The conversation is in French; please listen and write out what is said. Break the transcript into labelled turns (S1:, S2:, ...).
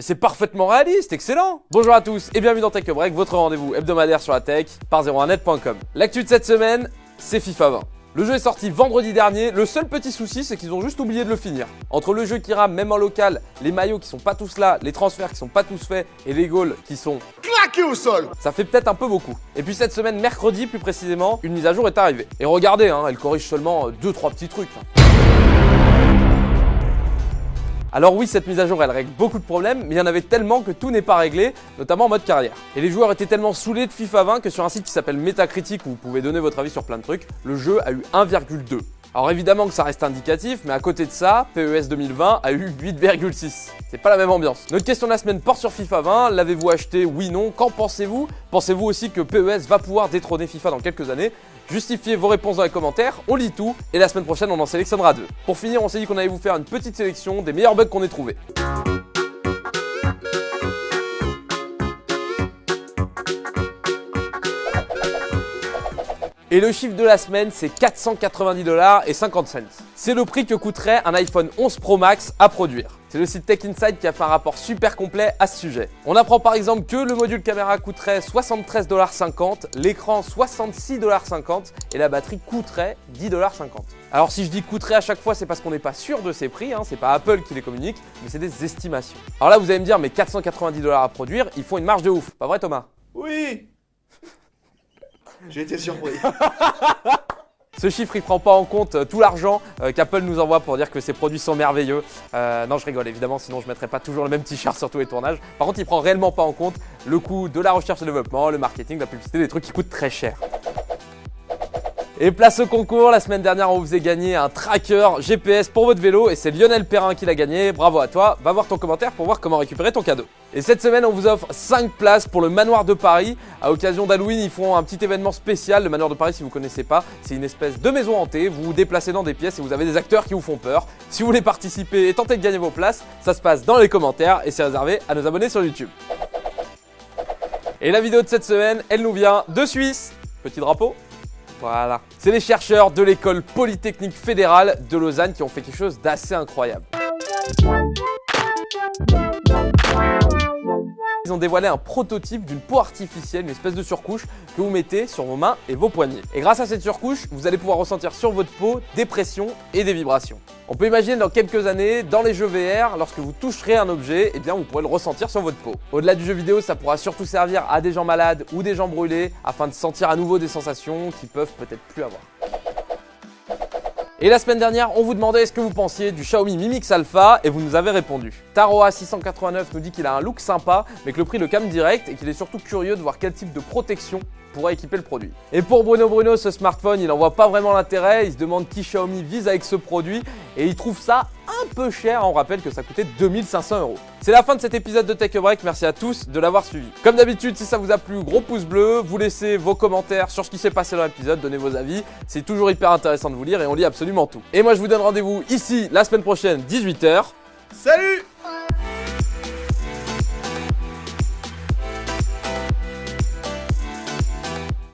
S1: c'est parfaitement réaliste, excellent. Bonjour à tous et bienvenue dans Tech Break, votre rendez-vous hebdomadaire sur la tech par 01net.com. L'actu de cette semaine, c'est FIFA 20. Le jeu est sorti vendredi dernier, le seul petit souci c'est qu'ils ont juste oublié de le finir. Entre le jeu qui rame même en local, les maillots qui sont pas tous là, les transferts qui sont pas tous faits et les goals qui sont claqués au sol, ça fait peut-être un peu beaucoup. Et puis cette semaine, mercredi plus précisément, une mise à jour est arrivée. Et regardez, elle corrige seulement 2-3 petits trucs. Alors oui, cette mise à jour, elle règle beaucoup de problèmes, mais il y en avait tellement que tout n'est pas réglé, notamment en mode carrière. Et les joueurs étaient tellement saoulés de FIFA 20 que sur un site qui s'appelle Metacritic, où vous pouvez donner votre avis sur plein de trucs, le jeu a eu 1,2. Alors évidemment que ça reste indicatif, mais à côté de ça, PES 2020 a eu 8,6. C'est pas la même ambiance. Notre question de la semaine porte sur FIFA 20, l'avez-vous acheté? Oui, non. Qu'en pensez-vous? Pensez-vous aussi que PES va pouvoir détrôner FIFA dans quelques années? Justifiez vos réponses dans les commentaires, on lit tout, et la semaine prochaine on en sélectionnera 2. Pour finir, on s'est dit qu'on allait vous faire une petite sélection des meilleurs bugs qu'on ait trouvés. Et le chiffre de la semaine, c'est 490$ et 50 cents. C'est le prix que coûterait un iPhone 11 Pro Max à produire. C'est le site Tech Inside qui a fait un rapport super complet à ce sujet. On apprend par exemple que le module caméra coûterait 73,50$, l'écran 66,50$ et la batterie coûterait 10,50$. Alors si je dis coûterait à chaque fois, c'est parce qu'on n'est pas sûr de ces prix, c'est pas Apple qui les communique, mais c'est des estimations. Alors là, vous allez me dire, mais 490$ à produire, ils font une marge de ouf, pas vrai Thomas?
S2: Oui. J'ai été surpris.
S1: Ce chiffre, il prend pas en compte tout l'argent qu'Apple nous envoie pour dire que ces produits sont merveilleux. Non, je rigole évidemment, sinon je mettrais pas toujours le même t-shirt sur tous les tournages. Par contre, il prend réellement pas en compte le coût de la recherche et développement, le marketing, la publicité, des trucs qui coûtent très cher. Et place au concours, la semaine dernière on vous faisait gagner un tracker GPS pour votre vélo et c'est Lionel Perrin qui l'a gagné, bravo à toi, va voir ton commentaire pour voir comment récupérer ton cadeau. Et cette semaine on vous offre 5 places pour le Manoir de Paris, à occasion d'Halloween ils font un petit événement spécial. Le Manoir de Paris, si vous ne connaissez pas, c'est une espèce de maison hantée, vous vous déplacez dans des pièces et vous avez des acteurs qui vous font peur. Si vous voulez participer et tenter de gagner vos places, ça se passe dans les commentaires et c'est réservé à nos abonnés sur YouTube. Et la vidéo de cette semaine, elle nous vient de Suisse, petit drapeau. Voilà. C'est les chercheurs de l'école polytechnique fédérale de Lausanne qui ont fait quelque chose d'assez incroyable. Ils ont dévoilé un prototype d'une peau artificielle, une espèce de surcouche que vous mettez sur vos mains et vos poignets. Et grâce à cette surcouche, vous allez pouvoir ressentir sur votre peau des pressions et des vibrations. On peut imaginer dans quelques années, dans les jeux VR, lorsque vous toucherez un objet, vous pourrez le ressentir sur votre peau. Au-delà du jeu vidéo, ça pourra surtout servir à des gens malades ou des gens brûlés afin de sentir à nouveau des sensations qu'ils peuvent peut-être plus avoir. Et la semaine dernière, on vous demandait ce que vous pensiez du Xiaomi Mi Mix Alpha et vous nous avez répondu. Taroa689 nous dit qu'il a un look sympa mais que le prix le calme direct et qu'il est surtout curieux de voir quel type de protection pourrait équiper le produit. Et pour Bruno, ce smartphone, il n'en voit pas vraiment l'intérêt, il se demande qui Xiaomi vise avec ce produit et il trouve ça un peu cher. On rappelle que ça coûtait 2500€. C'est la fin de cet épisode de Tech Break, merci à tous de l'avoir suivi. Comme d'habitude, si ça vous a plu, gros pouce bleu, vous laissez vos commentaires sur ce qui s'est passé dans l'épisode, donnez vos avis, c'est toujours hyper intéressant de vous lire et on lit absolument tout. Et moi je vous donne rendez-vous ici la semaine prochaine, 18h.
S2: Salut!